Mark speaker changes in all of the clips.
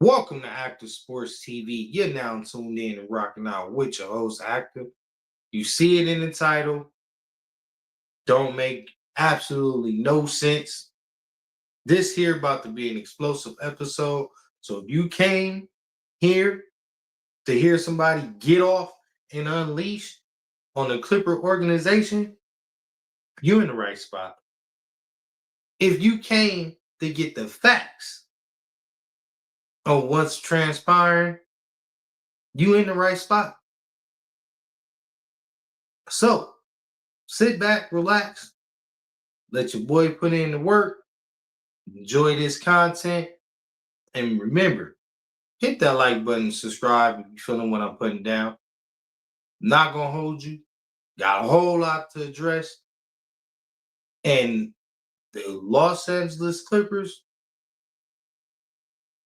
Speaker 1: Welcome to Active Sports TV. You're now tuned in and rocking out with your host, Active. You see it in the title. Don't make absolutely no sense. This here about to be an explosive episode. So if you came here to hear somebody get off and unleash on the Clipper organization, you're in the right spot. If you came to get the facts on what's transpiring, you in the right spot. So sit back, relax, let your boy put in the work, enjoy this content, and remember, hit that like button, subscribe if you're feeling what I'm putting down. Not gonna hold you. Got a whole lot to address. And the Los Angeles Clippers,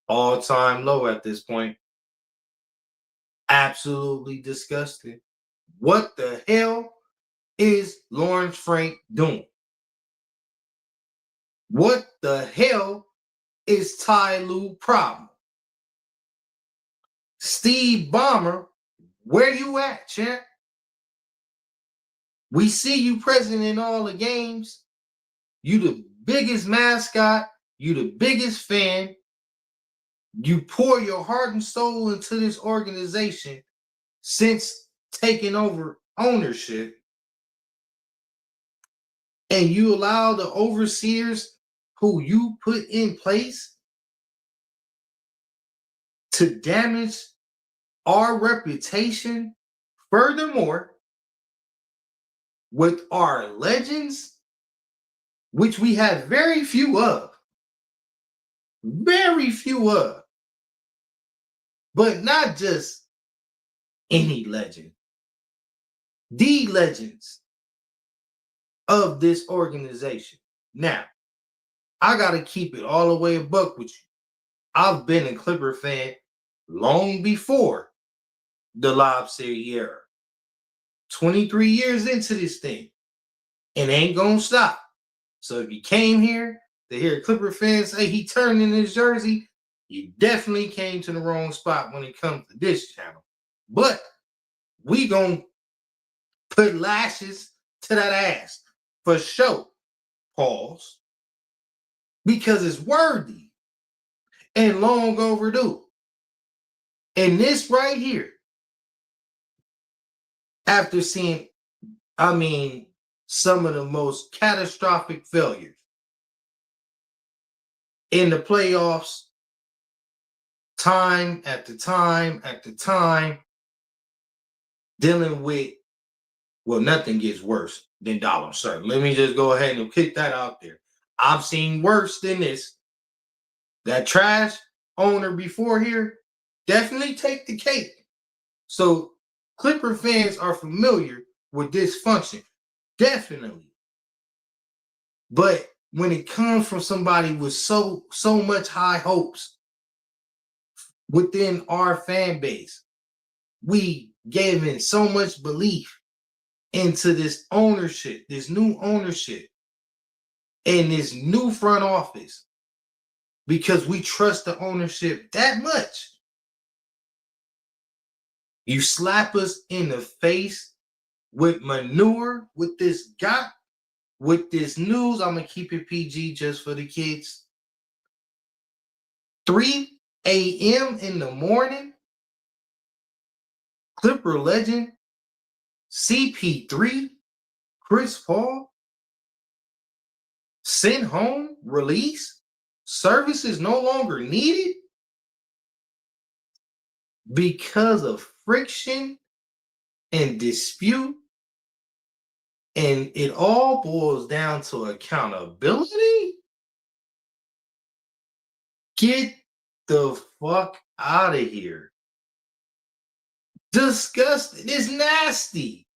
Speaker 1: all-time low at this point. Absolutely disgusting. What the hell is Lawrence Frank doing? What the hell is Ty Lue problem? Steve Ballmer, where you at, champ? We see you present in all the games. You the biggest mascot. You the biggest fan. You pour your heart and soul into this organization since taking over ownership. And you allow the overseers who you put in place to damage our reputation. Furthermore, with our legends, which we have very few of, but not just any legend, the legends of this organization. Now, I got to keep it all the way a buck with you. I've been a Clipper fan long before the Lob City era. 23 years into this thing, and ain't gonna stop. So if you came here to hear Clipper fans say he turned in his jersey, you definitely came to the wrong spot when it comes to this channel. But we gonna put lashes to that ass for sure. Pause. Because it's worthy and long overdue. And this right here, after seeing, some of the most catastrophic failures in the playoffs, time after time, dealing with, well, nothing gets worse than dollar certain. Let me just go ahead and kick that out there. I've seen worse than this. That trash owner before here definitely take the cake. So Clipper fans are familiar with dysfunction. Definitely. But when it comes from somebody with so much high hopes within our fan base, we gave in so much belief into this ownership, this new ownership, and this new front office, because we trust the ownership that much. You slap us in the face with manure, with this news. I'm gonna keep it PG just for the kids. 3 a.m. in the morning, Clipper legend CP3, Chris Paul, sent home, release, services no longer needed because of friction and dispute. And it all boils down to accountability. Get the fuck out of here. Disgusting. It's nasty.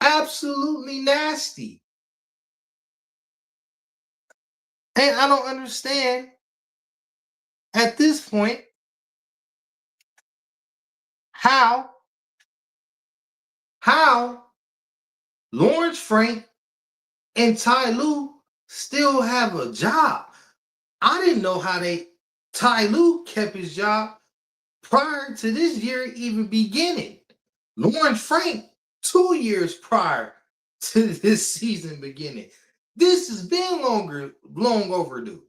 Speaker 1: Absolutely nasty. And I don't understand at this point how Lawrence Frank and Ty Lue still have a job. I didn't know how Ty Lue kept his job prior to this year even beginning. Lawrence Frank, 2 years prior to this season beginning. This has been long overdue.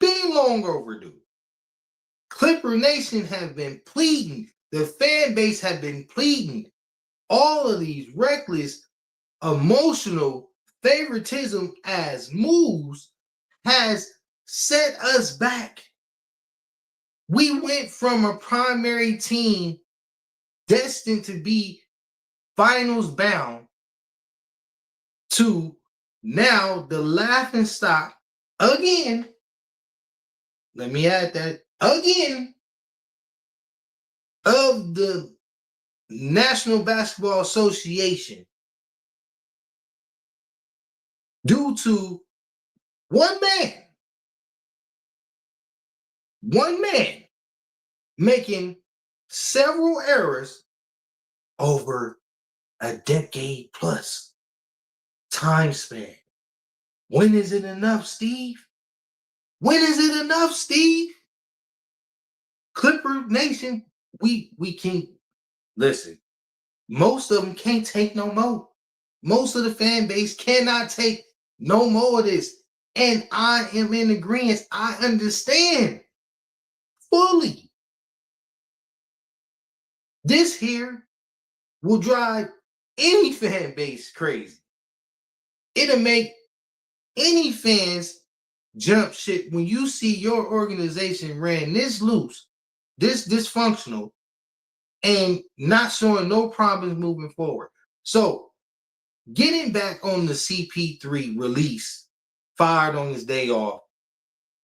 Speaker 1: Been long overdue. Clipper Nation have been pleading. The fan base have been pleading. All of these reckless, emotional favoritism as moves has set us back. We went from a primary team destined to be finals bound to now the laughing stock again. Let me add that again of the National Basketball Association due to one man making several errors over a decade plus time span. When is it enough, Steve? When is it enough, Steve? Clipper Nation, we can listen. Most of them can't take no more. Most of the fan base cannot take no more of this. And I am in agreement. I understand fully. This here will drive any fan base crazy. It'll make any fans jump shit when you see your organization ran this loose, this dysfunctional, and not showing no problems moving forward. So, getting back on the CP3 release, fired on his day off,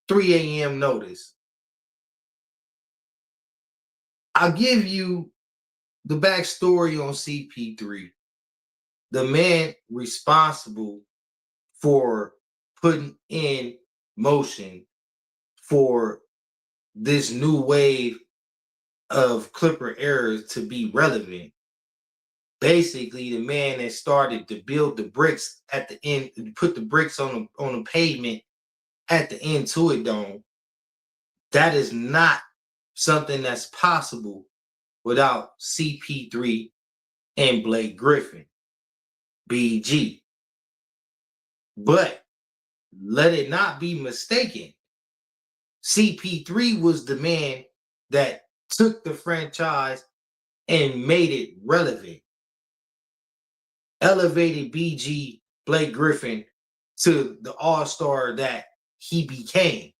Speaker 1: 3 a.m. notice. I'll give you the backstory on CP3. The man responsible for putting in motion for this new wave of Clipper errors to be relevant. Basically, the man that started to build the bricks at the end, put the bricks on the pavement at the Intuit Dome. That is not something that's possible without CP3 and Blake Griffin, BG. But let it not be mistaken, CP3 was the man that took the franchise and made it relevant. Elevated BG, Blake Griffin, to the all-star that he became.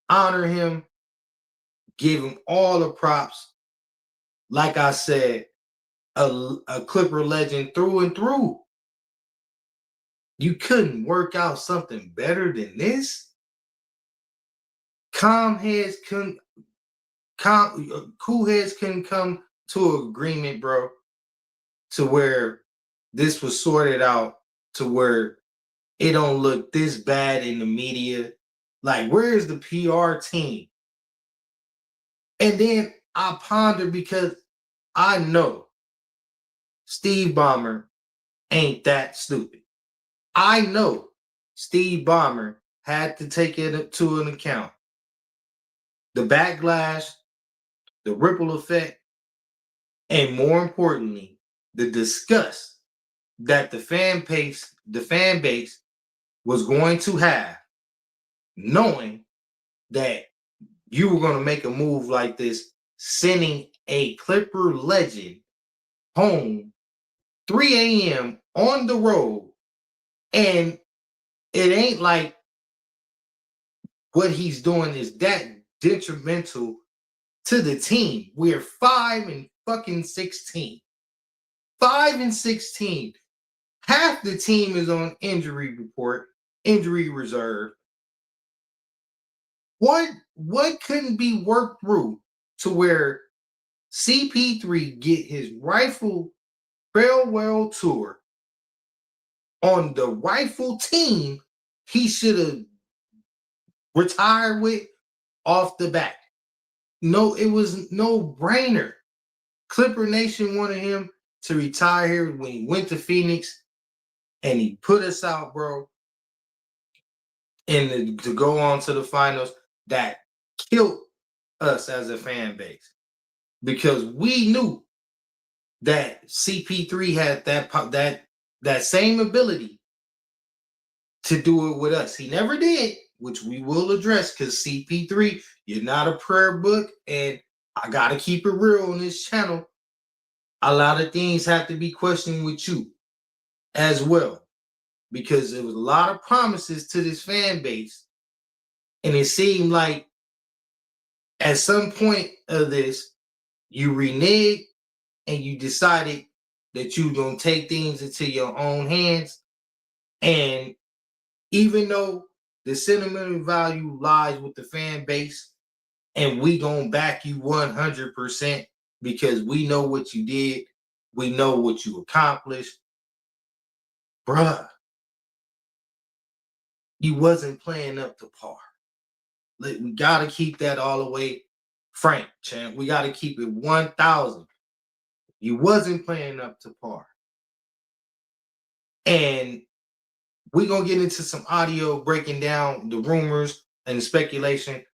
Speaker 1: Honor him, give him all the props. Like I said, a Clipper legend through and through. You couldn't work out something better than this? Cool heads couldn't come to an agreement, bro, to where this was sorted out, to where it don't look this bad in the media. Like, where is the PR team? And then I ponder, because I know Steve Ballmer ain't that stupid. I know Steve Ballmer had to take it to an account. The backlash, the ripple effect, and more importantly, the disgust that the fan base was going to have, knowing that you were going to make a move like this, sending a Clipper legend home 3 a.m. on the road. And it ain't like what he's doing is that detrimental to the team. We're 5-16. 5-16. Half the team is on injury report, injury reserve. What couldn't be worked through to where CP3 get his rifle farewell tour on the rifle team he should have retired with off the bat? No, it was no brainer. Clipper Nation wanted him to retire here when he went to Phoenix, and he put us out, bro. And to go on to the finals, that killed us as a fan base because we knew that CP3 had that same ability to do it with us. He never did, which we will address because CP3, you're not a prayer book, and I gotta keep it real on this channel. A lot of things have to be questioned with you as well because there was a lot of promises to this fan base, and it seemed like at some point of this, you reneged and you decided that you're gonna take things into your own hands. And even though the sentimental value lies with the fan base, and we gonna back you 100% because we know what you did, we know what you accomplished, bruh. You wasn't playing up to par. Like, we gotta keep that all the way frank, champ. We gotta keep it 1,000. You wasn't playing up to par. And we're gonna get into some audio breaking down the rumors and the speculation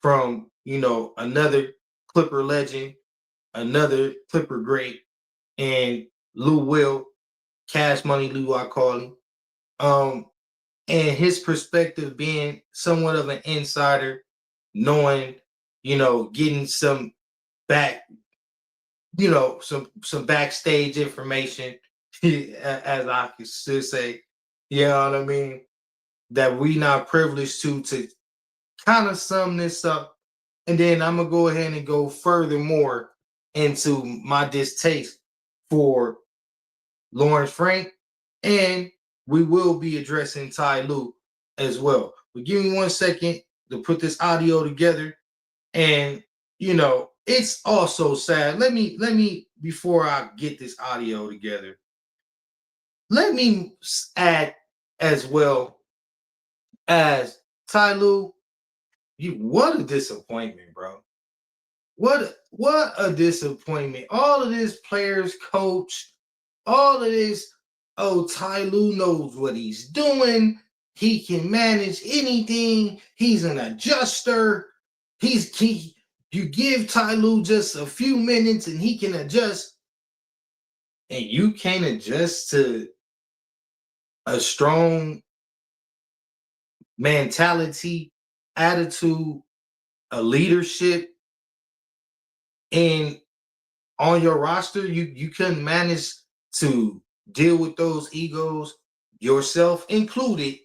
Speaker 1: from another Clipper legend, another Clipper great, and Lou Will, Cash Money Lou, I call him. And his perspective being somewhat of an insider, knowing, getting some back, some backstage information, as I should say, you know what I mean, that we not privileged to kind of sum this up. And then I'm gonna go ahead and go furthermore into my distaste for Lawrence Frank, and we will be addressing Ty Lue as well. But give me 1 second to put this audio together. And it's also sad. Let me before I get this audio together, let me add as well as Ty Lue. What a disappointment, bro. What a disappointment. All of this players coach, all of this, oh, Ty Lue knows what he's doing. He can manage anything. He's an adjuster. You give Ty Lue just a few minutes and he can adjust. And you can't adjust to a strong mentality, attitude, a leadership, and on your roster, you couldn't manage to deal with those egos, yourself included,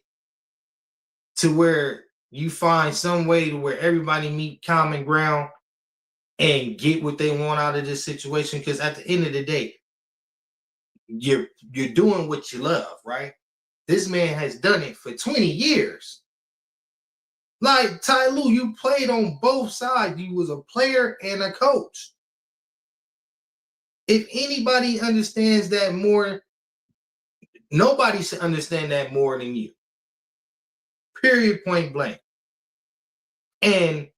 Speaker 1: to where you find some way to where everybody meet common ground and get what they want out of this situation. Because at the end of the day, you're doing what you love, right? This man has done it for 20 years. Like Ty Lue, you played on both sides. You was a player and a coach. If anybody understands that more, nobody should understand that more than you. Period, point blank. And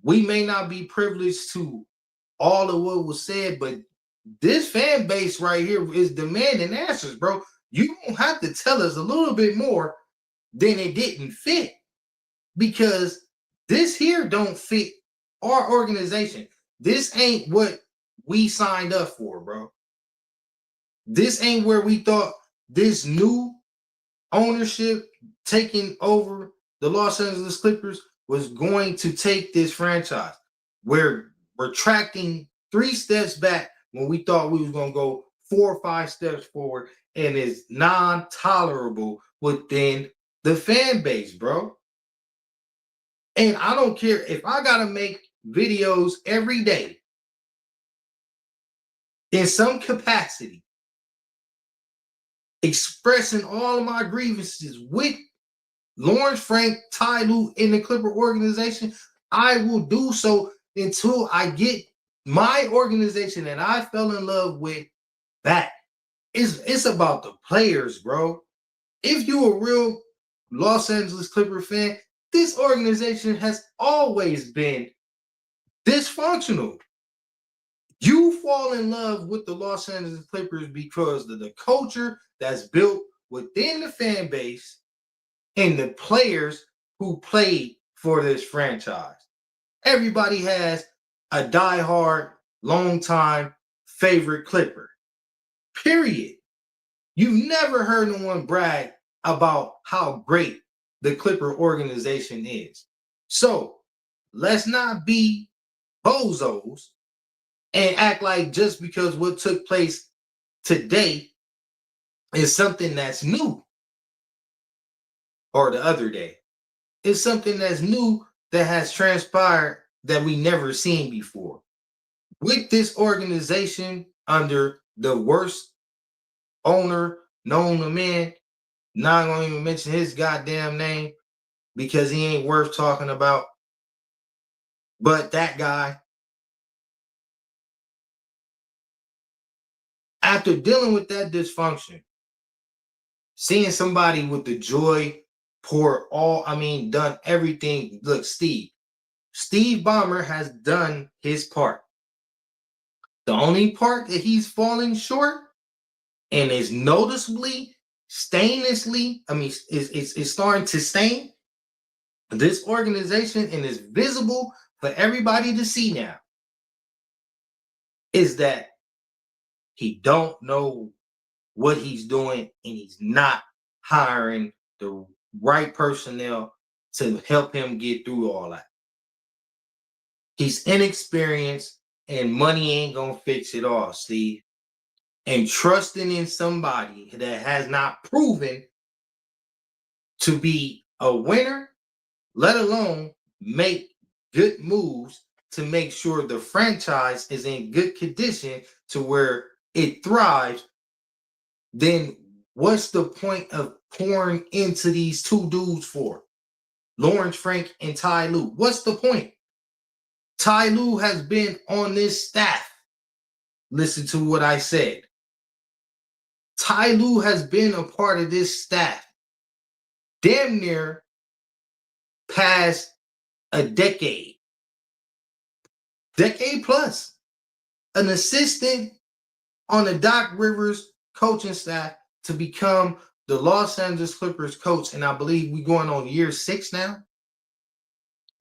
Speaker 1: we may not be privileged to all of what was said, but this fan base right here is demanding answers, bro. You don't have to tell us a little bit more than it didn't fit, because this here don't fit our organization. This ain't what we signed up for, bro. This ain't where we thought this new ownership taking over the Los Angeles Clippers was going to take this franchise. We're retracting 3 steps back when we thought we was going to go 4 or 5 steps forward, and it's non-tolerable within the fan base, bro. And I don't care if I got to make videos every day in some capacity expressing all of my grievances with Lawrence Frank, Ty Lue, in the Clipper organization. I will do so until I get my organization that I fell in love with back. It's about the players, bro. If you're a real Los Angeles Clipper fan, this organization has always been dysfunctional. You fall in love with the Los Angeles Clippers because of the culture that's built within the fan base and the players who played for this franchise. Everybody has a diehard, long time favorite Clipper. Period. You've never heard no one brag about how great the Clipper organization is. So let's not be bozos and act like just because what took place today is something that's new, or the other day. It's something that's new that has transpired that we never seen before. With this organization under the worst owner known to man, not gonna even mention his goddamn name because he ain't worth talking about. But that guy, after dealing with that dysfunction, seeing somebody with the joy done everything. Look, Steve Ballmer has done his part. The only part that he's falling short and is noticeably is starting to stain this organization and is visible for everybody to see now, is that he don't know what he's doing and he's not hiring the right personnel to help him get through all that. He's inexperienced and money ain't gonna fix it all, Steve. And trusting in somebody that has not proven to be a winner, let alone make good moves to make sure the franchise is in good condition to where it thrives, then what's the point of pouring into these two dudes for? Lawrence Frank and Ty Lue. What's the point? Ty Lue has been on this staff. Listen to what I said. Ty Lue has been a part of this staff damn near past a decade plus. An assistant on the Doc Rivers coaching staff to become the Los Angeles Clippers coach, and I believe we're going on year 6 now.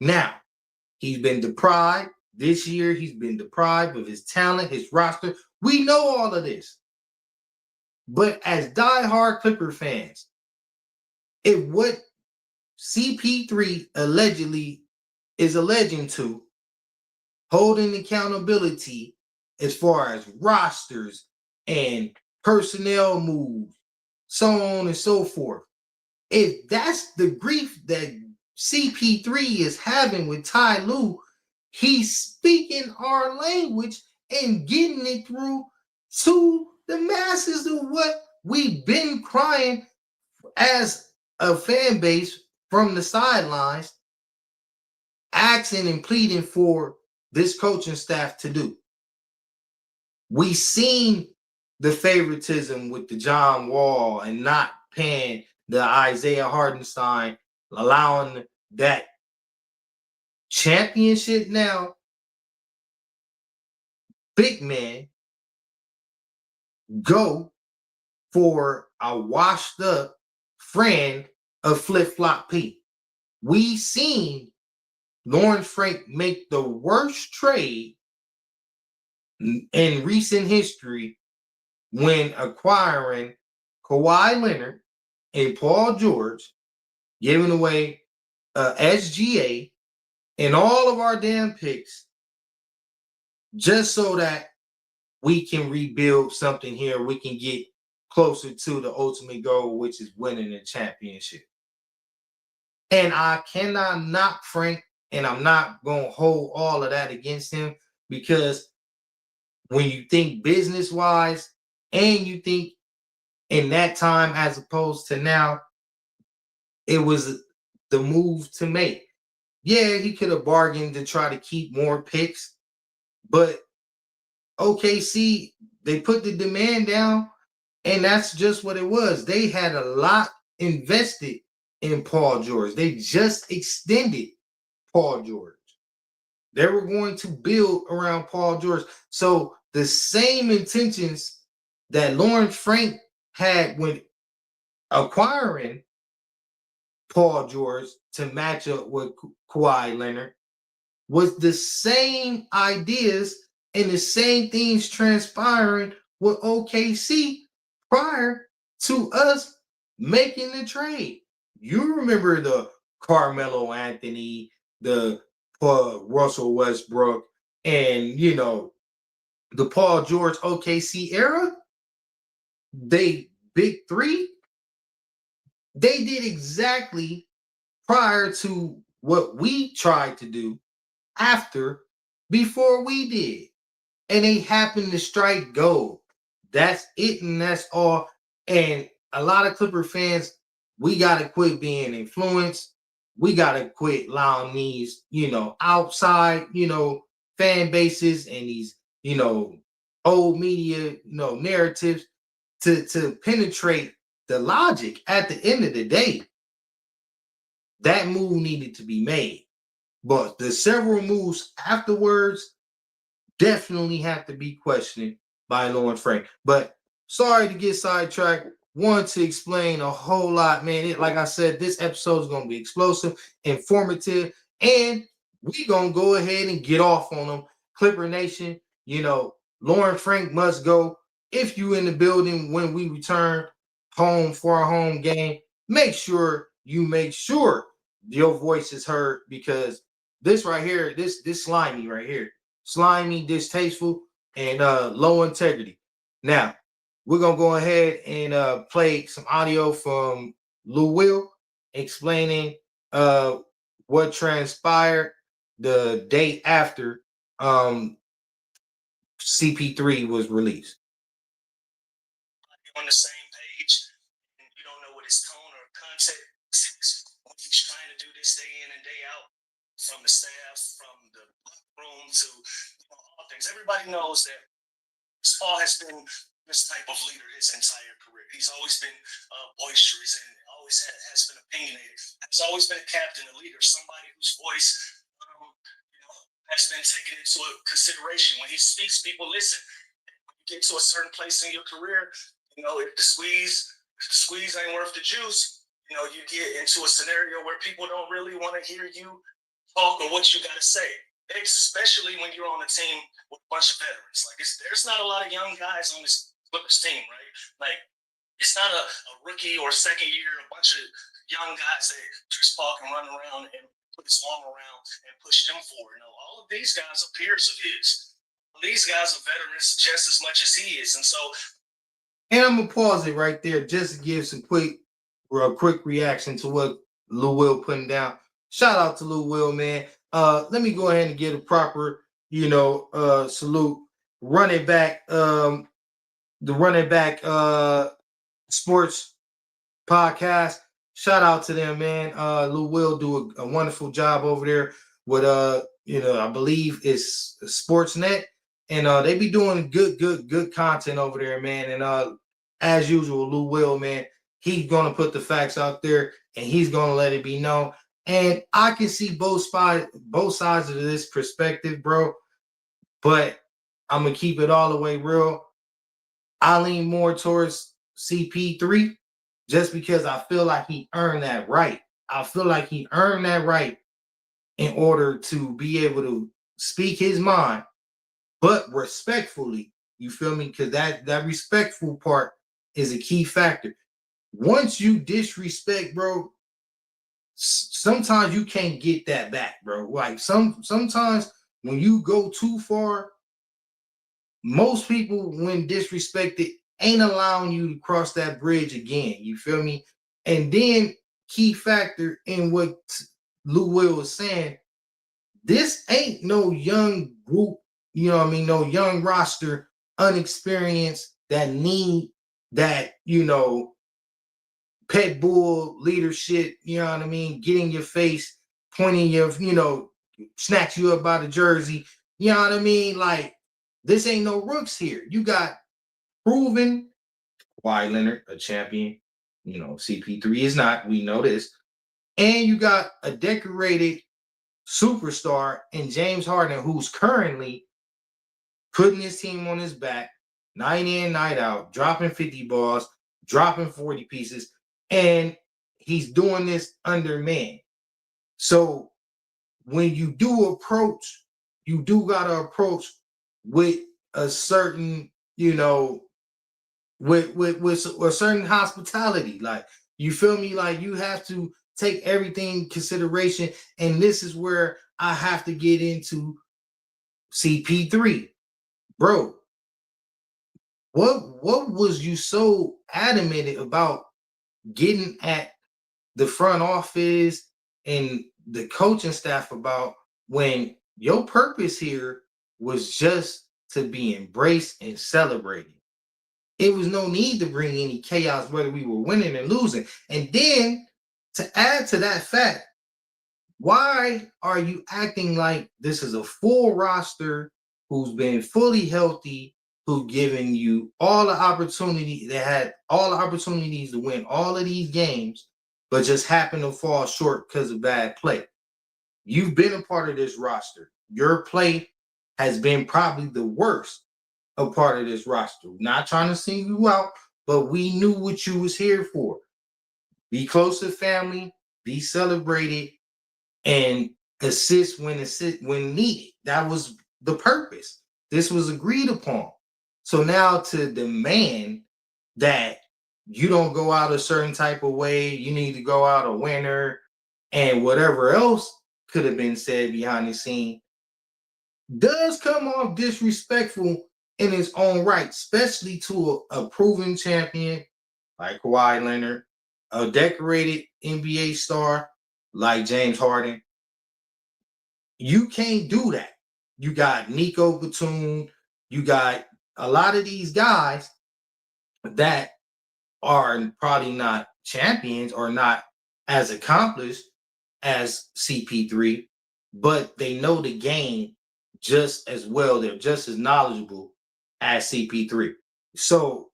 Speaker 1: Now, he's been deprived. This year, he's been deprived of his talent, his roster. We know all of this. But as diehard Clipper fans, if what CP3 allegedly is alleging to, holding accountability as far as rosters and personnel moves, so on and so forth, if that's the grief that CP3 is having with Ty Lue, he's speaking our language and getting it through to the masses of what we've been crying as a fan base from the sidelines, asking and pleading for this coaching staff to do. We seen the favoritism with the John Wall and not paying the Isaiah Hartenstein, allowing that championship now big man go for a washed up friend of Flip Flop P. We seen Lawrence Frank make the worst trade in recent history when acquiring Kawhi Leonard and Paul George, giving away SGA and all of our damn picks just so that we can rebuild something here. We can get closer to the ultimate goal, which is winning the championship. And I cannot knock Frank, and I'm not going to hold all of that against him, because when you think business-wise and you think in that time as opposed to now, it was the move to make. Yeah, he could have bargained to try to keep more picks, but OKC, they put the demand down, and that's just what it was. They had a lot invested in Paul George. They just extended Paul George. They were going to build around Paul George. So the same intentions that Lawrence Frank had when acquiring Paul George to match up with Kawhi Leonard, was the same ideas and the same things transpiring with OKC prior to us making the trade. You remember the Carmelo Anthony, the Russell Westbrook, and the Paul George OKC era. They big three. They did exactly prior to what we tried to do before we did. And they happened to strike gold. That's it, and that's all. And a lot of Clipper fans, we gotta quit being influenced. We gotta quit allowing these, outside, fan bases and these, old media, narratives to penetrate the logic. At the end of the day, that move needed to be made. But the several moves afterwards definitely have to be questioned by Lawrence Frank. But sorry to get sidetracked. Want to explain a whole lot, man. Like I said, this episode is going to be explosive, informative, and we going to go ahead and get off on them. Clipper Nation, Lawrence Frank must go. If you in the building when we return home for our home game, make sure your voice is heard, because this right here, this slimy right here, slimy, distasteful, and low integrity. Now, we're going to go ahead and play some audio from Lou Will explaining what transpired the day after CP3 was released.
Speaker 2: On the same page, and you don't know what his tone or context is when he's trying to do this day in and day out, from the staff, from the room to all things. Everybody knows that Paul has been this type of leader his entire career. He's always been boisterous and always has been opinionated. Has always been a captain, a leader, somebody whose voice has been taken into consideration. When he speaks, people listen. When you get to a certain place in your career, if the squeeze ain't worth the juice, you get into a scenario where people don't really want to hear you talk or what you got to say, especially when you're on a team with a bunch of veterans. Like, there's not a lot of young guys on this Clippers team, right? Like, it's not a rookie or second year, a bunch of young guys that Chris Paul can run around and put his arm around and push them forward. All of these guys are peers of his. These guys are veterans just as much as he is.
Speaker 1: And I'm going to pause it right there just to give some quick reaction to what Lou Will putting down. Shout out to Lou Will, man. Let me go ahead and get a proper, salute. Running back, the Running Back Sports Podcast. Shout out to them, man. Lou Will do a wonderful job over there with I believe it's Sportsnet. And they be doing good content over there, man. And as usual, Lou Will, man, he's gonna put the facts out there and he's gonna let it be known. And I can see both sides of this perspective, bro. But I'm gonna keep it all the way real. I lean more towards CP3 just because I feel like he earned that right. I feel like he earned that right in order to be able to speak his mind, but respectfully. You feel me? Because that respectful part is a key factor. Once you disrespect, bro, sometimes you can't get that back, bro. Like sometimes when you go too far, most people, when disrespected, ain't allowing you to cross that bridge again. You feel me? And then key factor in what Lou Will was saying, this ain't no young group, no young roster, unexperienced, that need that, pet bull leadership, get in your face, pointing your, snatch you up by the jersey, you know what I mean? Like, this ain't no rooks here. You got proven Kawhi Leonard, a champion, CP3 is not, we know this. And you got a decorated superstar in James Harden, who's currently putting his team on his back, night in, night out, dropping 50 balls, dropping 40 pieces, and he's doing this under man. So when you do approach, you do gotta approach with a certain, with a certain hospitality. Like, you feel me? Like, you have to take everything in consideration. And this is where I have to get into CP3. Bro, what was you so adamant about getting at the front office and the coaching staff about, when your purpose here was just to be embraced and celebrated? It was no need to bring any chaos, whether we were winning and losing. And then, to add to that fact, why are you acting like this is a full roster who's been fully healthy, who giving you all the opportunity, they had all the opportunities to win all of these games, but just happen to fall short because of bad play? You've been a part of this roster. Your play has been probably the worst a part of this roster. Not trying to sing you out, but we knew what you was here for. Be close to family, be celebrated, and assist when needed. That was the purpose. This was agreed upon. So now to demand that you don't go out a certain type of way, you need to go out a winner, and whatever else could have been said behind the scene, does come off disrespectful in its own right, especially to a proven champion like Kawhi Leonard, a decorated NBA star like James Harden. You can't do that. You got Nico Batum, you got a lot of these guys that are probably not champions or not as accomplished as CP3, but they know the game just as well. They're just as knowledgeable as CP3. So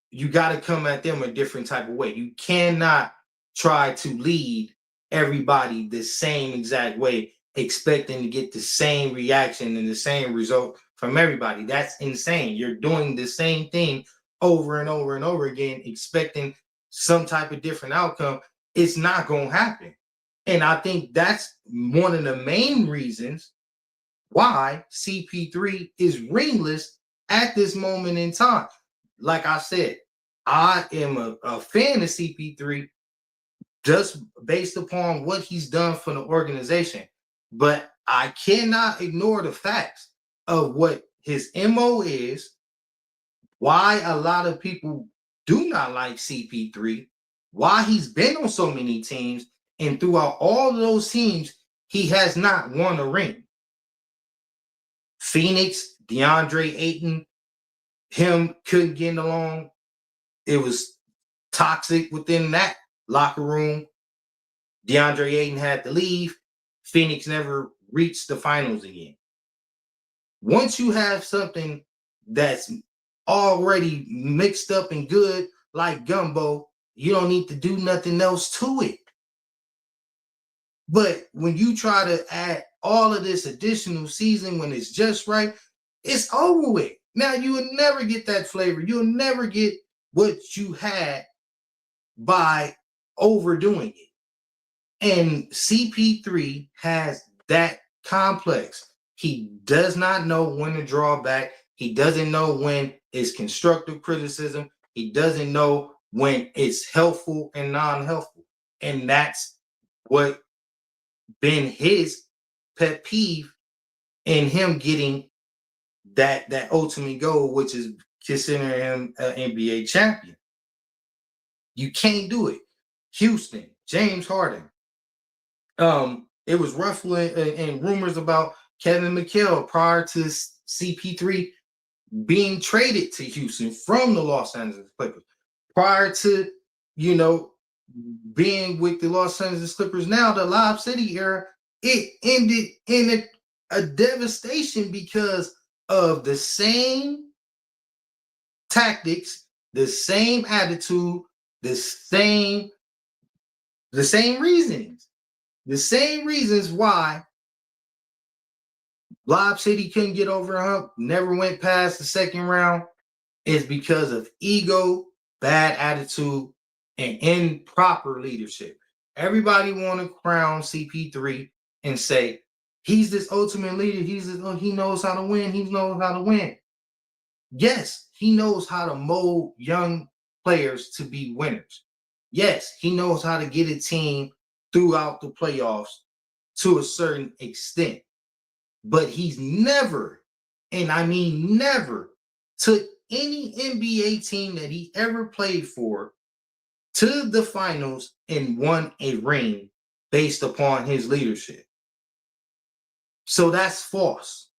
Speaker 1: you got to come at them a different type of way. You cannot try to lead everybody the same exact way, expecting to get the same reaction and the same result from everybody. That's insane. You're doing the same thing over and over and over again, expecting some type of different outcome. It's not going to happen. And I think that's one of the main reasons why CP3 is ringless at this moment in time. Like I said, I am a fan of CP3 just based upon what he's done for the organization. But I cannot ignore the facts of what his MO is, why a lot of people do not like CP3, why he's been on so many teams, and throughout all of those teams, he has not won a ring. Phoenix, DeAndre Ayton, him couldn't get along. It was toxic within that locker room. DeAndre Ayton had to leave. Phoenix never reached the finals again. Once you have something that's already mixed up and good like gumbo, you don't need to do nothing else to it. But when you try to add all of this additional season when it's just right, it's over with. Now you will never get that flavor. You'll never get what you had by overdoing it. And CP3 has that complex. He does not know when to draw back. He doesn't know when it's constructive criticism. He doesn't know when it's helpful and non-helpful. And that's what been his pet peeve in him getting that ultimate goal, which is considering him an NBA champion. You can't do it. Houston, James Harden. It was ruffling and rumors about Kevin McHale prior to CP3 being traded to Houston from the Los Angeles Clippers. Prior to, being with the Los Angeles Clippers now, the Lob City era, it ended in a devastation because of the same tactics, the same attitude, the same reasonings. The same reasons why Lob City couldn't get over a hump, never went past the second round, is because of ego, bad attitude, and improper leadership. Everybody want to crown CP3 and say, He's this ultimate leader. He knows how to win. He knows how to win. Yes, he knows how to mold young players to be winners. Yes, he knows how to get a team throughout the playoffs to a certain extent. But he's never, and I mean never, took any NBA team that he ever played for to the finals and won a ring based upon his leadership. So that's false.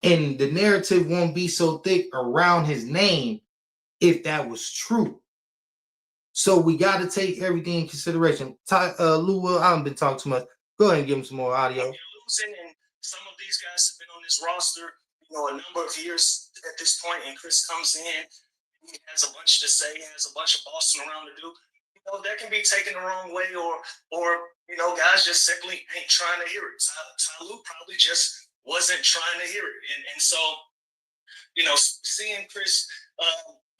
Speaker 1: And the narrative won't be so thick around his name if that was true. So we got to take everything in consideration. Lou, I haven't been talking too much. Go ahead and give him some more audio.
Speaker 2: You're losing, and some of these guys have been on this roster, a number of years at this point, and Chris comes in, he has a bunch to say, he has a bunch of bossing around to do. That can be taken the wrong way, or guys just simply ain't trying to hear it. Ty Lue probably just wasn't trying to hear it, and so seeing Chris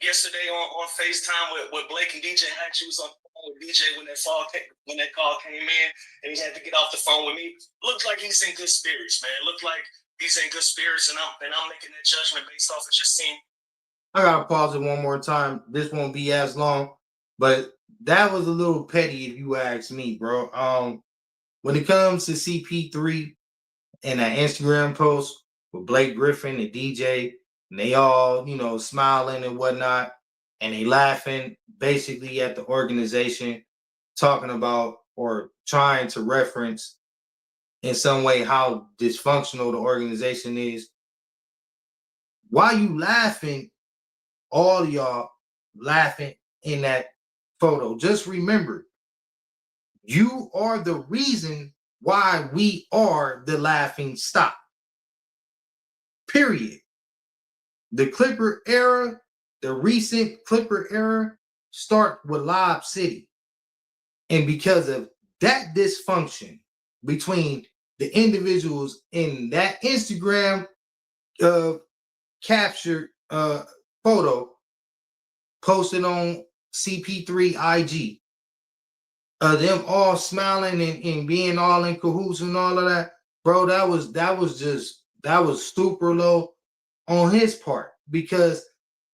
Speaker 2: yesterday on FaceTime with Blake and DJ. I actually was on the phone with DJ when that call came in, and he had to get off the phone with me. Looked like he's in good spirits, man. Looked like he's in good spirits, and I'm making that judgment based off of just seeing.
Speaker 1: I gotta pause it one more time. This won't be as long, but that was a little petty if you ask me, bro. When it comes to CP3 and that Instagram post with Blake Griffin and DJ, and they all, smiling and whatnot, and they laughing basically at the organization, talking about or trying to reference in some way how dysfunctional the organization is. Why you laughing? All y'all laughing in that photo. Just remember, you are the reason why we are the laughing stock. Period. The Clipper era, the recent Clipper era, start with Lob City. And because of that dysfunction between the individuals in that Instagram captured photo posted on CP3 IG, them all smiling and being all in cahoots and all of that, bro, that was super low on his part, because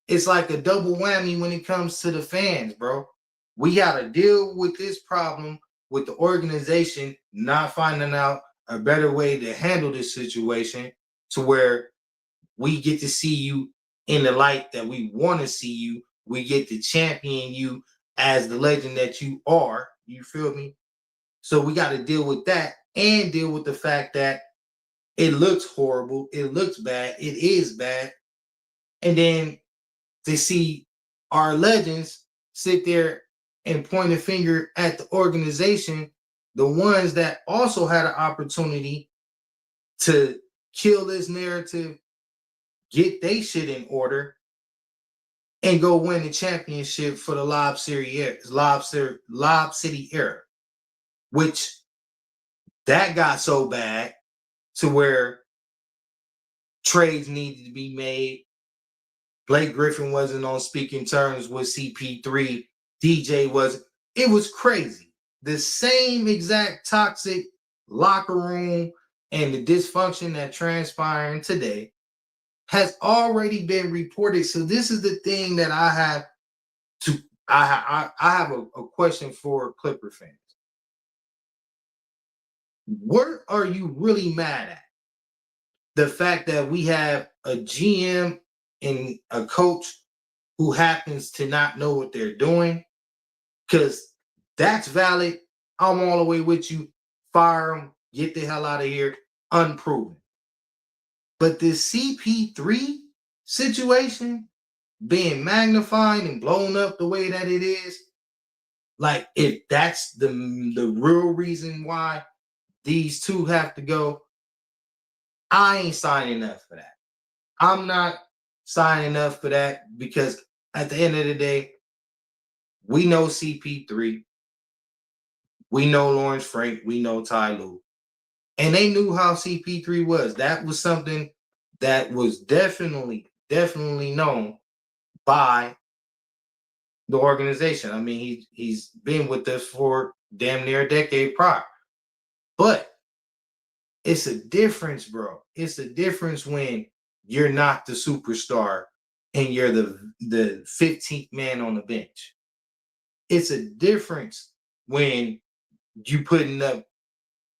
Speaker 1: it's like a double whammy when it comes to the fans, bro. We got to deal with this problem with the organization not finding out a better way to handle this situation to where we get to see you in the light that we want to see you. We get to champion you as the legend that you are. You feel me? So we got to deal with that and deal with the fact that it looks horrible. It looks bad. It is bad. And then to see our legends sit there and point a finger at the organization, the ones that also had an opportunity to kill this narrative, get they shit in order, and go win the championship for the Lob City era, which that got so bad to where trades needed to be made. Blake Griffin wasn't on speaking terms with CP3. DJ wasn't. It was crazy. The same exact toxic locker room and the dysfunction that transpiring today has already been reported. So this is the thing that I have to. I have a question for Clipper fans. What are you really mad at? The fact that we have a GM and a coach who happens to not know what they're doing, because that's valid. I'm all the way with you. Fire them, get the hell out of here, unproven. But this CP3 situation being magnified and blown up the way that it is, like if that's the real reason why these two have to go, I ain't signing up for that. I'm not signing up for that, because at the end of the day, we know CP3, we know Lawrence Frank, we know Ty Lue, and they knew how CP3 was. That was something that was definitely known by the organization. I mean, he's been with us for damn near a decade prior. But it's a difference, bro. It's a difference when you're not the superstar and you're the 15th man on the bench. It's a difference when you putting up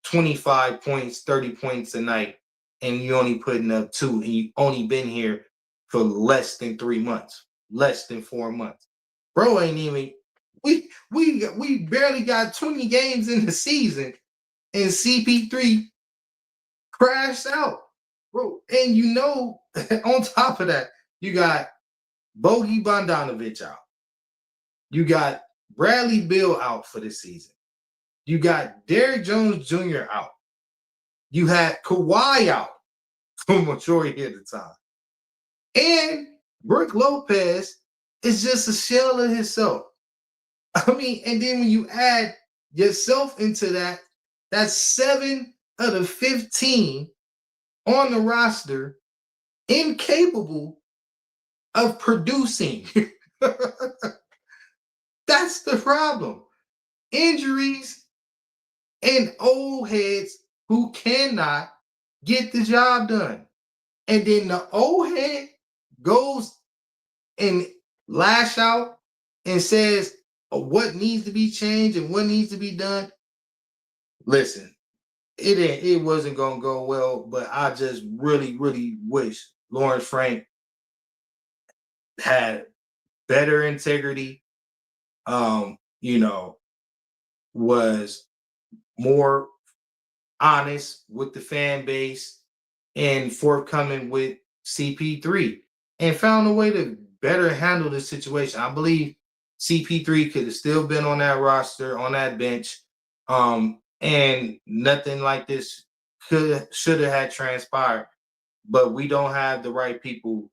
Speaker 1: 25 points, 30 points a night, and you only putting up 2, and you only been here for less than 3 months, less than 4 months. Bro ain't even we barely got 20 games in the season, and CP3 crashed out. Bro, and on top of that, you got Bogey Bogdanovic out. You got Bradley Beal out for the season. You got Derrick Jones Jr. out. You had Kawhi out for majority of the time. And Brook Lopez is just a shell of himself. I mean, and then when you add yourself into that, that's 7 of the 15 on the roster incapable of producing. That's the problem. Injuries and old heads who cannot get the job done. And then the old head goes and lash out and says what needs to be changed and what needs to be done. Listen, it wasn't gonna go well, but I just really, really wish Lawrence Frank had better integrity, was more honest with the fan base and forthcoming with CP3 and found a way to better handle the situation. I believe CP3 could have still been on that roster, on that bench, and nothing like this should have had transpired. But we don't have the right people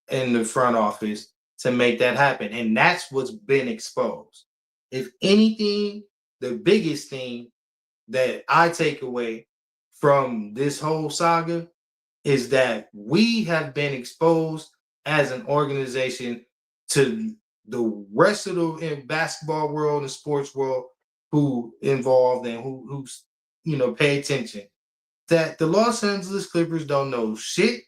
Speaker 1: in the front office to make that happen. And that's what's been exposed. If anything, the biggest thing that I take away from this whole saga is that we have been exposed as an organization to the rest of the basketball world and sports world who involved and who's pay attention, that the Los Angeles Clippers don't know shit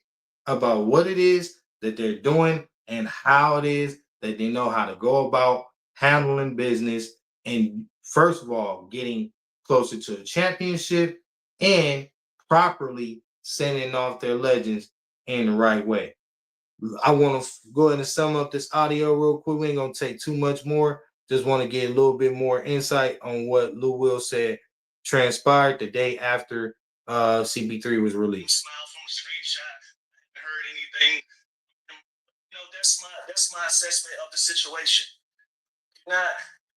Speaker 1: about what it is that they're doing and how it is that they know how to go about handling business and, first of all, getting closer to a championship and properly sending off their legends in the right way. I want to go ahead and sum up this audio real quick. We ain't going to take too much more. Just want to get a little bit more insight on what Lou Will said transpired the day after CP3 was released.
Speaker 2: Smile from a screenshot. I haven't heard anything. That's my assessment of the situation. Not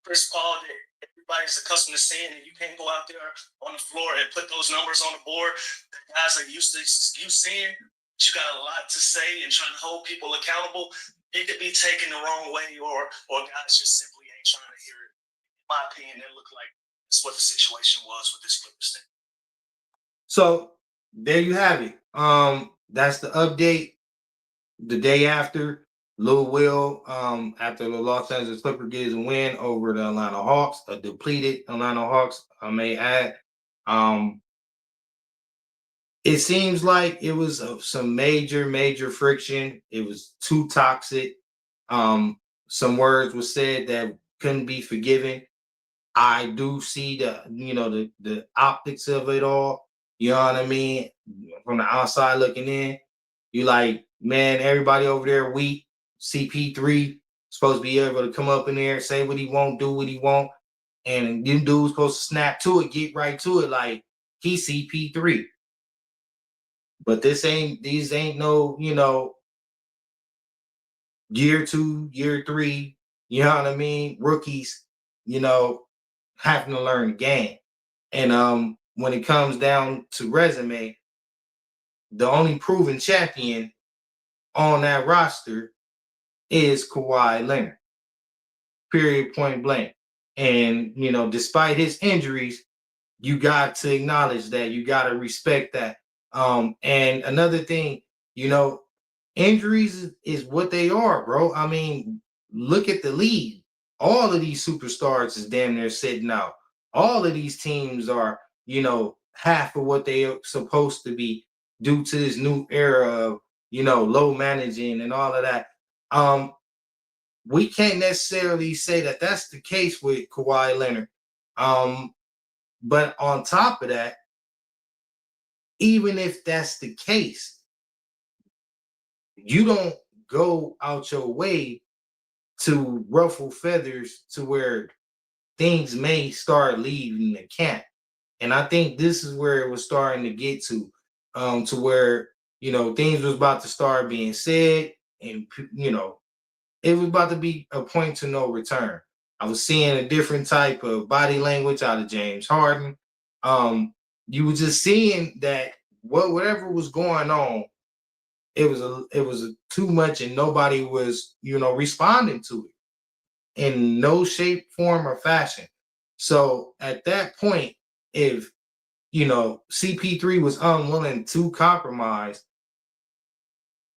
Speaker 2: Chris Paul that everybody's accustomed to seeing, and you can't go out there on the floor and put those numbers on the board that guys are used to you seeing. You got a lot to say and trying to hold people accountable. It could be taken the wrong way, or guys just simply ain't trying to hear it. In my opinion, it looked like that's what the situation was with this Clippers thing.
Speaker 1: So there you have it. That's the update. The day after, Lou Will, after the Los Angeles Clippers gets a win over the Atlanta Hawks, a depleted Atlanta Hawks, I may add. It seems like it was some major friction. It was too toxic. Some words were said that couldn't be forgiven. I do see the optics of it all. You know what I mean? From the outside looking in, you like, man, everybody over there weak. CP3 supposed to be able to come up in there, say what he won't, do what he won't. And them dudes supposed to snap to it, get right to it like he's CP3. But these ain't no, year 2, year 3, you know what I mean? Rookies, having to learn the game. And when it comes down to resume, the only proven champion on that roster is Kawhi Leonard. Period, point blank. And despite his injuries, you got to acknowledge that. You got to respect that. And another thing, injuries is what they are, bro. I mean, look at the league. All of these superstars is damn near sitting out. All of these teams are, half of what they are supposed to be due to this new era of, low managing and all of that. We can't necessarily say that that's the case with Kawhi Leonard. But on top of that, even if that's the case, you don't go out your way to ruffle feathers to where things may start leaving the camp. And I think this is where it was starting to get to where, things was about to start being said, and, it was about to be a point to no return. I was seeing a different type of body language out of James Harden. You were just seeing that whatever was going on, it was too much, and nobody was, responding to it in no shape, form, or fashion. So at that point, if CP3 was unwilling to compromise,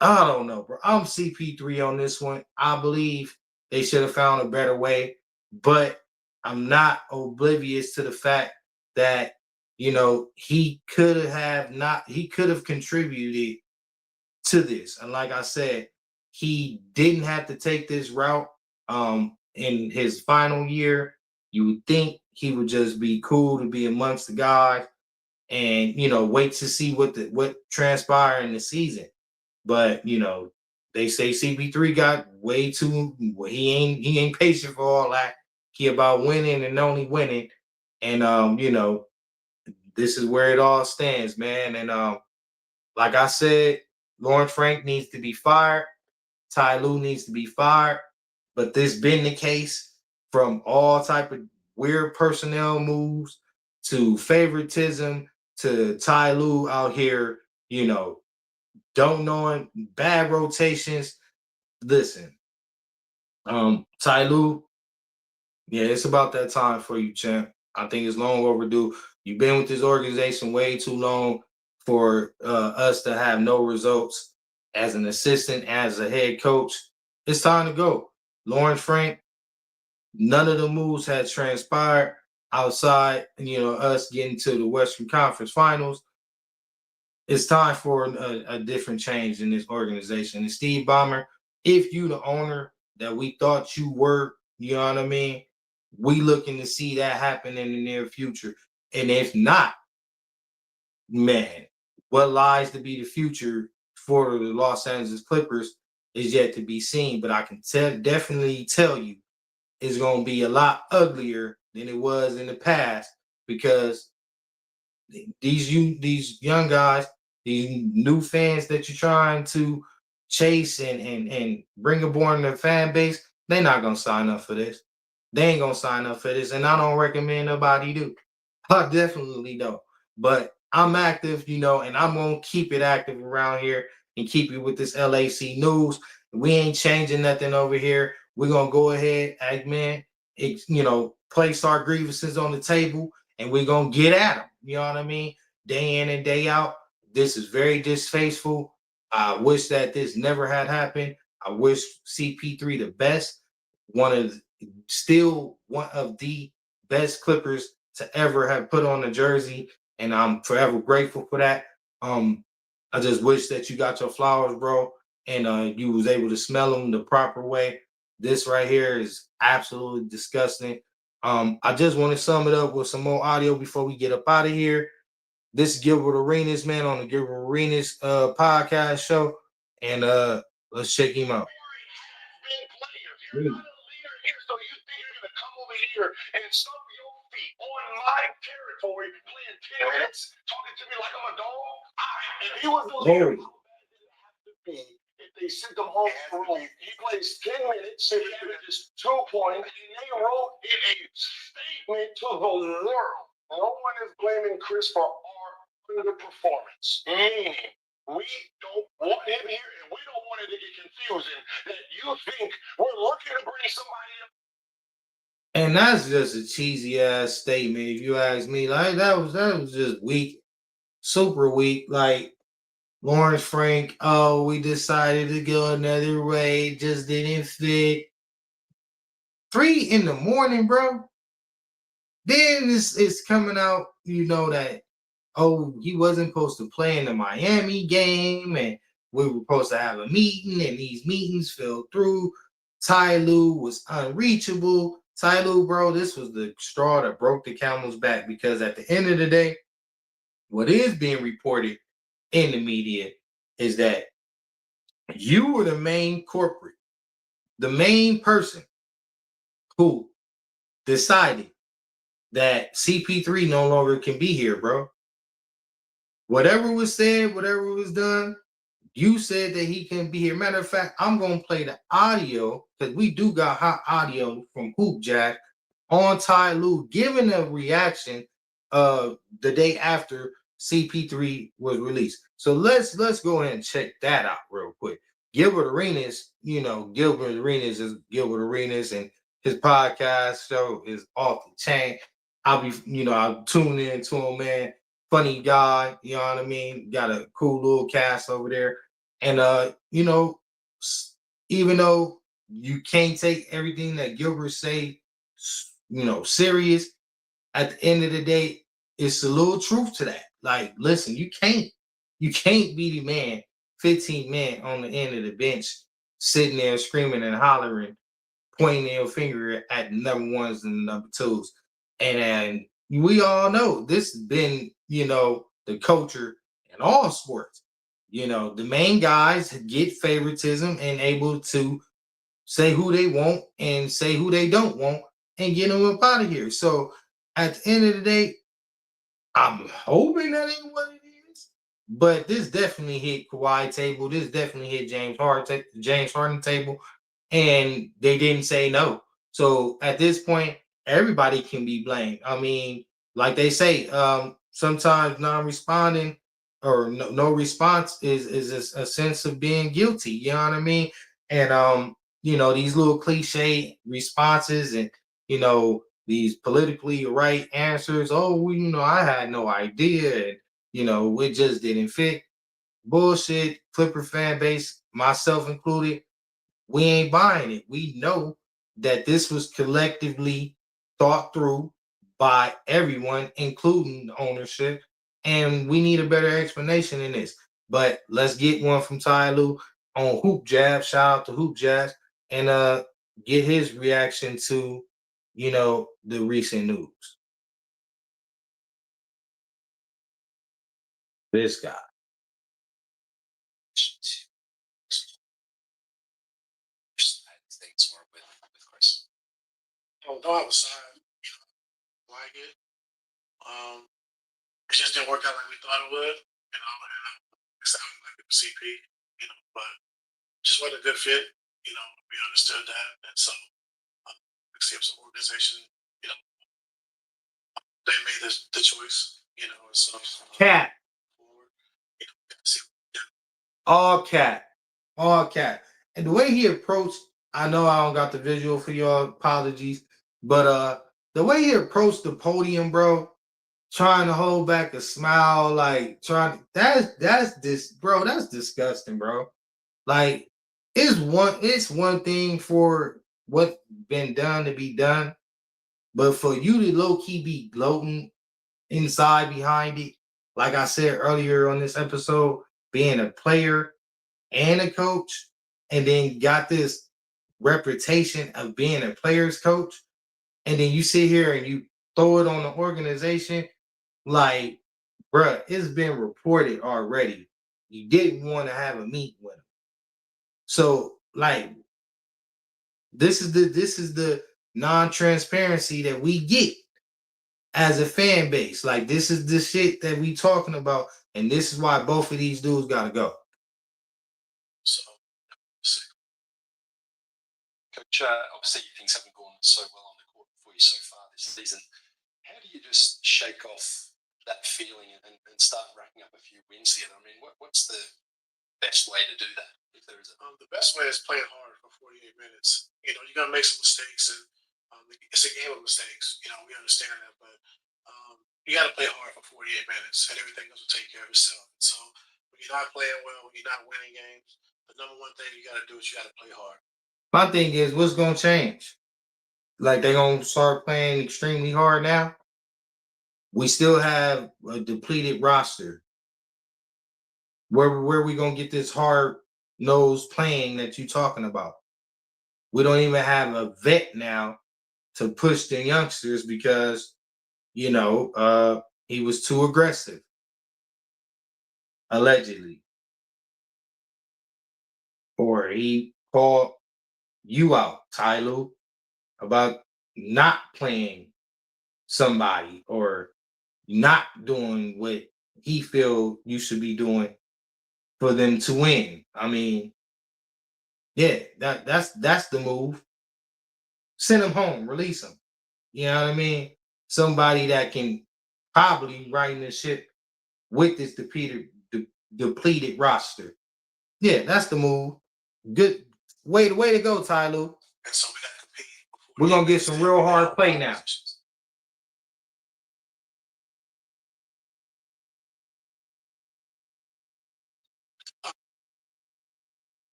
Speaker 1: I don't know, bro. I'm CP3 on this one. I believe they should have found a better way, but I'm not oblivious to the fact that he could have contributed to this. And like I said, he didn't have to take this route in his final year. You would think he would just be cool to be amongst the guys and wait to see what transpired in the season. But they say CP3 got way too. He ain't patient for all that. He about winning and only winning. And this is where it all stands, man. And like I said, Lawrence Frank needs to be fired. Ty Lue needs to be fired. But this been the case from all type of weird personnel moves to favoritism to Ty Lue out here, don't knowing bad rotations. Listen, Ty Lue, yeah, it's about that time for you, champ. I think it's long overdue. You've been with this organization way too long for us to have no results as an assistant, as a head coach. It's time to go. Lawrence Frank, none of the moves had transpired outside, us getting to the Western Conference Finals. It's time for a different change in this organization. And Steve Ballmer, if you the owner that we thought you were, you know what I mean? We looking to see that happen in the near future. And if not, man, what lies to be the future for the Los Angeles Clippers is yet to be seen. But I can definitely tell you it's going to be a lot uglier than it was in the past, because these young guys, these new fans that you're trying to chase and bring aboard in the fan base, they're not gonna sign up for this. They ain't gonna sign up for this, and I don't recommend nobody do. I definitely don't. But I'm active, and I'm gonna keep it active around here and keep it with this LAC news. We ain't changing nothing over here. We're gonna go ahead, man, place our grievances on the table, and we're gonna get at them. You know what I mean? Day in and day out. This is very distasteful. I wish that this never had happened. I wish CP3 the best. Still one of the best Clippers to ever have put on a jersey, and I'm forever grateful for that. I just wish that you got your flowers, bro, and you was able to smell them the proper way. This right here is absolutely disgusting. I just want to sum it up with some more audio before we get up out of here. This is Gilbert Arenas, man, on the Gilbert Arenas podcast show, and let's check him out.
Speaker 2: You're not a leader here, so you think you're gonna come over here and stomp your feet on my territory, playing 10 minutes, talking to me like I'm a dog? If he was the leader, how bad did it have to be if they sent him home early? He plays 10 minutes, and he averages 2 points, and they wrote in a statement to the world. No one is blaming Chris for our underperformance, meaning we don't want him here, and we don't want it to get confusing that you think we're looking to bring somebody up.
Speaker 1: And that's just a cheesy ass statement, if you ask me. Like that was just weak, super weak. Like Lawrence Frank, oh, we decided to go another way, it just didn't fit. 3 in the morning, bro. Then it's coming out, that oh, he wasn't supposed to play in the Miami game, and we were supposed to have a meeting, and these meetings fell through. Ty Lue was unreachable. Ty Lue, bro, this was the straw that broke the camel's back, because at the end of the day, what is being reported in the media is that you were the main corporate, the main person who decided that CP3 no longer can be here, bro. Whatever was said, whatever was done, you said that he can be here. Matter of fact, I'm gonna play the audio, because we do got hot audio from Hoop Jack on Ty Lue giving a reaction the day after CP3 was released. So let's go ahead and check that out real quick. Gilbert Arenas, Gilbert Arenas is Gilbert Arenas, and his podcast show is off the chain. I'll tune in to him, man. Funny guy, you know what I mean? Got a cool little cast over there. And even though you can't take everything that Gilbert say, serious, at the end of the day, it's a little truth to that. Like, listen, you can't be the man, 15 men on the end of the bench, sitting there screaming and hollering, pointing your finger at number ones and number twos. And we all know this has been, the culture in all sports. The main guys get favoritism and able to say who they want and say who they don't want and get them up out of here. So at the end of the day, I'm hoping that ain't what it is. But this definitely hit Kawhi table. This definitely hit James Harden table. And they didn't say no. So at this point, everybody can be blamed. I mean, like they say, sometimes non-responding or no response is a sense of being guilty. You know what I mean? And these little cliche responses and these politically right answers. Oh, well, I had no idea. And, it just didn't fit. Bullshit. Clipper fan base, myself included, we ain't buying it. We know that this was collectively thought through by everyone, including the ownership, and we need a better explanation in this. But let's get one from Ty Lue on Hoop Jab. Shout out to Hoop Jabs, and get his reaction to the recent news. This guy.
Speaker 2: Things were with Chris. Although I was like it, it just didn't work out like we thought it would. It sounded like it was CP, but just wasn't a good fit. We understood that, and so it was an organization. They made the choice. And so
Speaker 1: Cat. All cat. All cat. And the way he approached, I know I don't got the visual for y'all, apologies, but the way he approached the podium, bro, trying to hold back a smile, like that's disgusting, bro. Like it's one thing for what's been done to be done, but for you to low-key be gloating inside behind it, like I said earlier on this episode, being a player and a coach, and then got this reputation of being a player's coach, and then you sit here and you throw it on the organization, like, bruh, it's been reported already. You didn't want to have a meeting with him. So, like, this is the non-transparency that we get as a fan base. Like, this is the shit that we talking about, and this is why both of these dudes gotta go.
Speaker 2: So,
Speaker 3: Coach, obviously things haven't gone so well on the court for you so far this season. How do you just shake off that feeling and start racking up a few wins together? I mean, what's the best way to do that, if there is a...
Speaker 2: The best way is playing hard for 48 minutes. You're going to make some mistakes, and it's a game of mistakes. We understand that, but you got to play hard for 48 minutes, and everything else will take care of itself. So when you're not playing well, when you're not winning games, the number one thing you got to do is you got to play hard.
Speaker 1: My thing is, what's going to change? Like, they going to start playing extremely hard now? We still have a depleted roster. Where we gonna get this hard nosed playing that you talking about? We don't even have a vet now to push the youngsters because he was too aggressive, allegedly, or he called you out, Tyler, about not playing somebody or not doing what he feel you should be doing for them to win. I mean, yeah, that's the move. Send him home, release him. You know what I mean? Somebody that can probably right the ship with this depleted roster. Yeah, that's the move. Good way to go, Tyler.
Speaker 2: And so we got to compete.
Speaker 1: We're gonna get some real hard play now.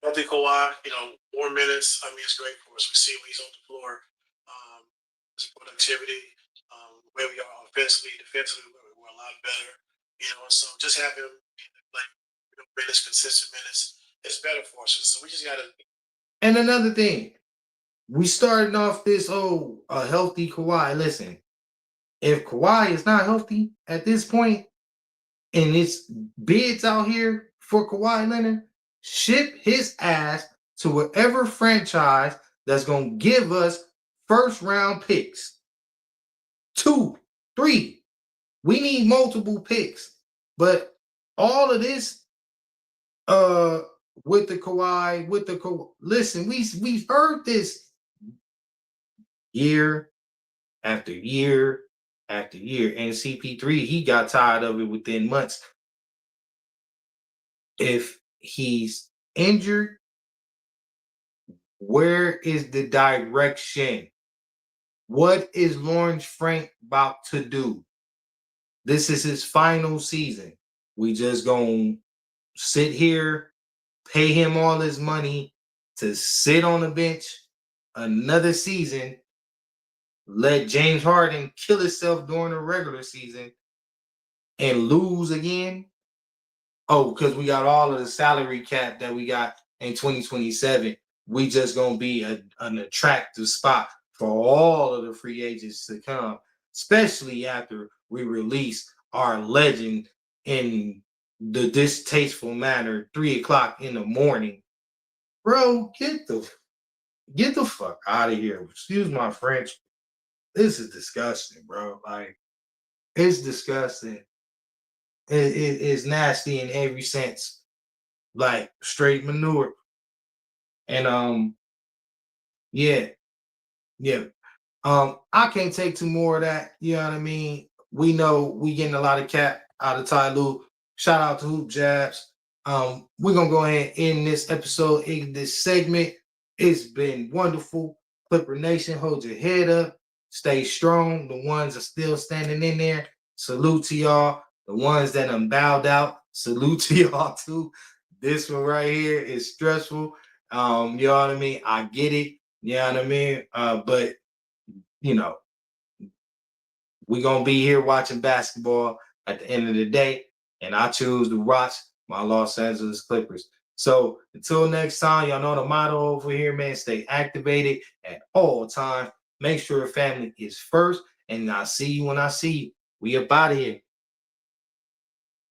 Speaker 2: I think Kawhi, more minutes. I mean, it's great for us. We see when he's on the floor, his productivity, where we are offensively, defensively, we're a lot better. So just having like minutes, consistent minutes, it's better for us. So we just got to.
Speaker 1: And another thing, we starting off this a healthy Kawhi. Listen, if Kawhi is not healthy at this point, and it's bids out here for Kawhi Leonard, ship his ass to whatever franchise that's gonna give us first round picks. 2, 3. We need multiple picks. But all of this with the Kawhi, listen, we've heard this year after year after year. And CP3, he got tired of it within months. If he's injured, where is the direction? What is Lawrence Frank about to do? This is his final season. We just gonna sit here, pay him all his money to sit on the bench another season, let James Harden kill himself during the regular season and lose again. Oh, because we got all of the salary cap that we got in 2027. We just gonna be an attractive spot for all of the free agents to come, especially after we release our legend in the distasteful manner, 3:00 in the morning. Bro, get the fuck out of here. Excuse my French. This is disgusting, bro. Like, it's disgusting. It's nasty in every sense. Like straight manure. And yeah. I can't take two more of that. You know what I mean? We know we getting a lot of cap out of Ty Lue. Shout out to Hoop Jabs. We're gonna go ahead and end this episode, in this segment. It's been wonderful. Clipper Nation, hold your head up, stay strong. The ones are still standing in there. Salute to y'all. The ones that bowed out, salute to y'all too. This one right here is stressful. You know what I mean? I get it. You know what I mean? But we're gonna be here watching basketball at the end of the day, and I choose to watch my Los Angeles Clippers. So until next time, y'all know the motto over here, man. Stay activated at all times. Make sure your family is first, and I'll see you when I see you. We up out of here.